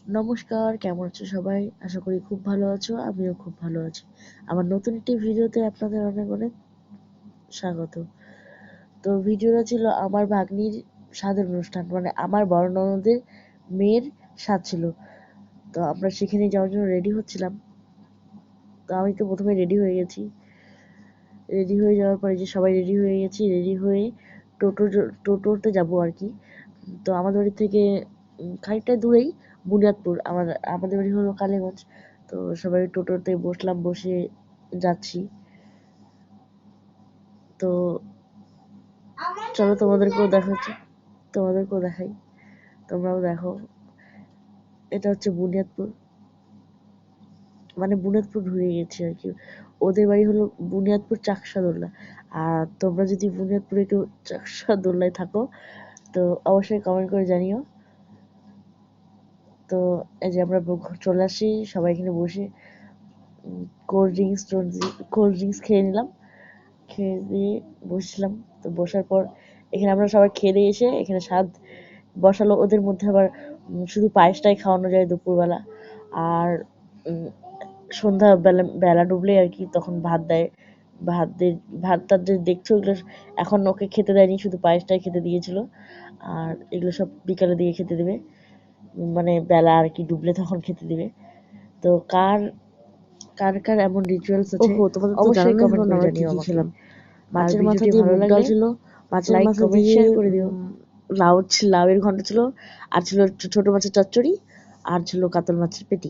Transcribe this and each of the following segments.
নমস্কার, কেমন আছো সবাই? আশা করি খুব ভালো আছো। আমিও খুব ভালো আছি। আমার নতুন একটি ভিডিওতে আপনাদের অনেক অনেক স্বাগত। তো ভিডিওটা ছিল আমার ভাগ্নির স্বাদের অনুষ্ঠান, মানে আমার বড় ননদের মেয়ের স্বাদ ছিল। তো আমরা সেখানে যাওয়ার জন্য রেডি হচ্ছিলাম। তো আমি তো প্রথমে রেডি হয়ে গেছি। রেডি হয়ে যাওয়ার পরে যে সবাই রেডি হয়ে গেছি, রেডি হয়ে টোটোতে যাবো আর কি। তো আমাদের বাড়ি থেকে খানিকটা দূরেই বুনিয়াদপুর। আমাদের বাড়ি হলো কালীগঞ্জ। তো সবাই টোটোতে বসলাম, বসে যাচ্ছি। তো চলো তোমাদেরকেও দেখাই, তোমরাও দেখো। এটা হচ্ছে বুনিয়াদপুর, মানে বুনিয়াদপুর ঢুকে গেছি আর কি। ওদের বাড়ি হলো বুনিয়াদপুর চাকসাদোল্লা। আর তোমরা যদি বুনিয়াদপুরে কেউ চাকসাদোল্লায় থাকো তো অবশ্যই কমেন্ট করে জানিও। তো এই যে আমরা চলে আসি, সবাই এখানে বসে কোল্ড ড্রিঙ্কস খেয়ে নিলাম। খেয়ে দিয়ে বসছিলাম। তো বসার পর এখানে আমরা সবাই খেয়ে দিয়ে এসে এখানে স্বাদ বসালো। ওদের মধ্যে আবার শুধু পায়েসটাই খাওয়ানো যায় দুপুরবেলা। আর উম, সন্ধ্যা বেলা বেলা ডুবলে আর কি তখন ভাত দেয়। ভাত টাত যে দেখছো ওগুলো এখন ওকে খেতে দেয়নি, শুধু পায়েসটাই খেতে দিয়েছিল। আর এগুলো সব বিকালে দিয়ে খেতে দেবে, মানে বেলা আর কি ডুবলে তখন খেতে দিবে। তো কার কার কার এমন রিচুয়ালস আছে তোমাদের তো অবশ্যই জানানোই কমেন্ট হলো না করে আমরা কি জানিও কি আমাকে। খেলাম। আর মাছের মাথা ভিডিওটি দিয়ে ভালো মুগ ডাল লাগলে ছিল, মাছের লাইক মাথা কমেন্ট দিয়ে শেয়ার করে দিও। লাউয়ের ঘন্ট ছিল, আর ছিল ছোট মাছের চচ্চড়ি, আর ছিল কাতল মাছের পেটি।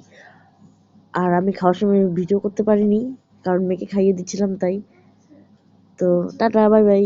আর আমি খাওয়ার সময় ভিডিও করতে পারিনি, কারণ মেয়েকে খাইয়ে দিচ্ছিলাম তাই। তো টাটা, বাই বাই।